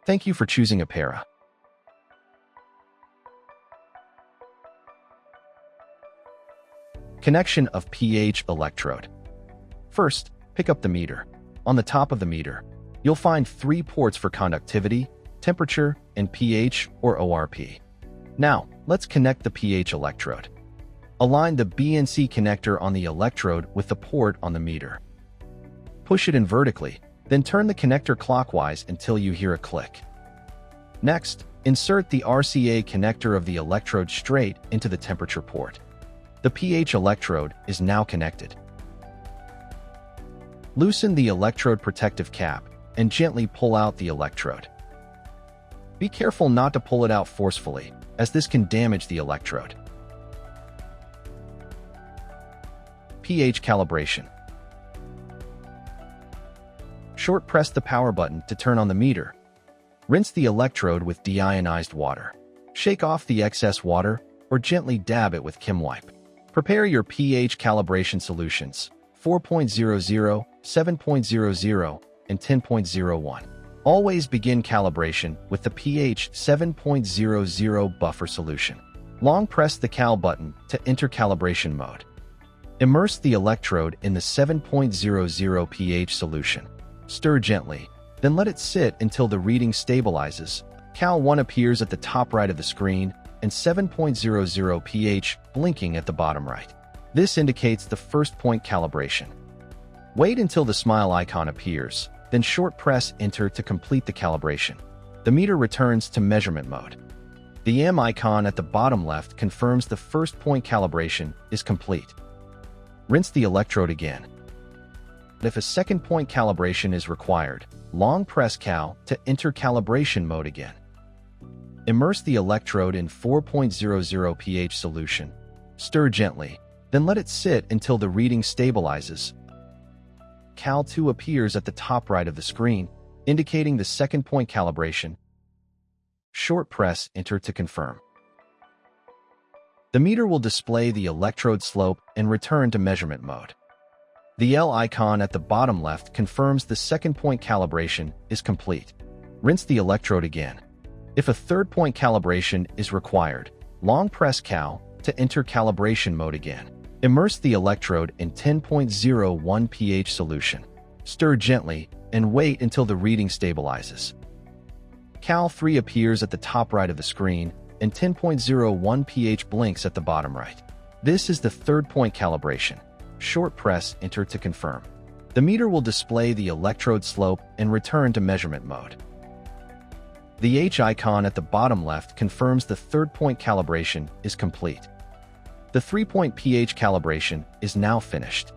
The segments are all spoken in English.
Thank you for choosing Apera. Connection of pH electrode. First, pick up the meter. On the top of the meter, you'll find 3 ports for conductivity, temperature, and pH or ORP. Now, let's connect the pH electrode. Align the BNC connector on the electrode with the port on the meter. Push it in vertically, then turn the connector clockwise until you hear a click. Next, insert the RCA connector of the electrode straight into the temperature port. The pH electrode is now connected. Loosen the electrode protective cap and gently pull out the electrode. Be careful not to pull it out forcefully, as this can damage the electrode. pH calibration. Short press the power button to turn on the meter. Rinse the electrode with deionized water. Shake off the excess water or gently dab it with Kim wipe. Prepare your pH calibration solutions, 4.00, 7.00, and 10.01. Always begin calibration with the pH 7.00 buffer solution. Long press the cal button to enter calibration mode. Immerse the electrode in the 7.00 pH solution. Stir gently, then let it sit until the reading stabilizes. Cal 1 appears at the top right of the screen and 7.00 pH blinking at the bottom right. This indicates the first point calibration. Wait until the smile icon appears, then short press Enter to complete the calibration. The meter returns to measurement mode. The M icon at the bottom left confirms the first point calibration is complete. Rinse the electrode again. If a second point calibration is required, long press Cal to enter calibration mode again. Immerse the electrode in 4.00 pH solution. Stir gently, then let it sit until the reading stabilizes. Cal 2 appears at the top right of the screen, indicating the second point calibration. Short press Enter to confirm. The meter will display the electrode slope and return to measurement mode. The L icon at the bottom left confirms the second point calibration is complete. Rinse the electrode again. If a third point calibration is required, long press Cal to enter calibration mode again. Immerse the electrode in 10.01 pH solution. Stir gently and wait until the reading stabilizes. Cal 3 appears at the top right of the screen and 10.01 pH blinks at the bottom right. This is the third point calibration. Short press Enter to confirm. The meter will display the electrode slope and return to measurement mode. The H icon at the bottom left confirms the third point calibration is complete. The 3-point pH calibration is now finished.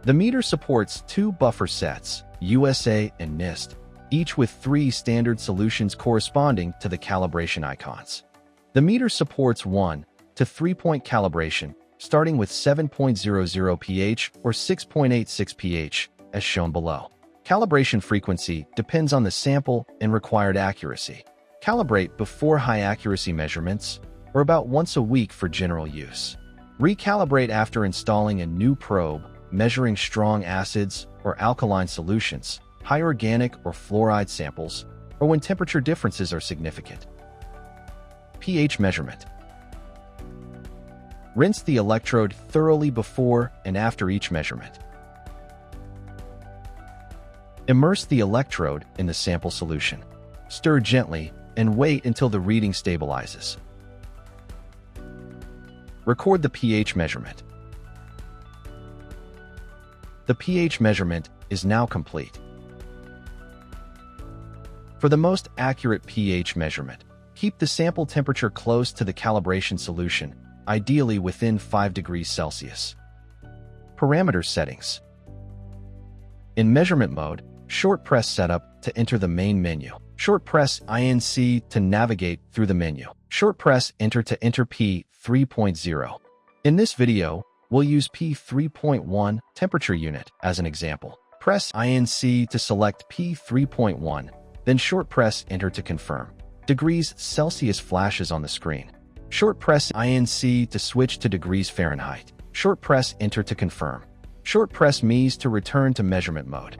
The meter supports 2 buffer sets, USA and NIST, each with 3 standard solutions corresponding to the calibration icons. The meter supports 1 to 3-point calibration, starting with 7.00 pH or 6.86 pH, as shown below. Calibration frequency depends on the sample and required accuracy. Calibrate before high-accuracy measurements, or about once a week for general use. Recalibrate after installing a new probe, measuring strong acids or alkaline solutions, high organic or fluoride samples, or when temperature differences are significant. pH measurement. Rinse the electrode thoroughly before and after each measurement. Immerse the electrode in the sample solution. Stir gently and wait until the reading stabilizes. Record the pH measurement. The pH measurement is now complete. For the most accurate pH measurement, keep the sample temperature close to the calibration solution, ideally within 5 degrees Celsius. Parameter settings. In measurement mode, short press setup to enter the main menu. Short press INC to navigate through the menu. Short press Enter to enter P 3.0. In this video, we'll use P 3.1 temperature unit as an example. Press INC to select P 3.1, then short press Enter to confirm. Degrees Celsius flashes on the screen. Short press INC to switch to degrees Fahrenheit. Short press Enter to confirm. Short press MES to return to measurement mode.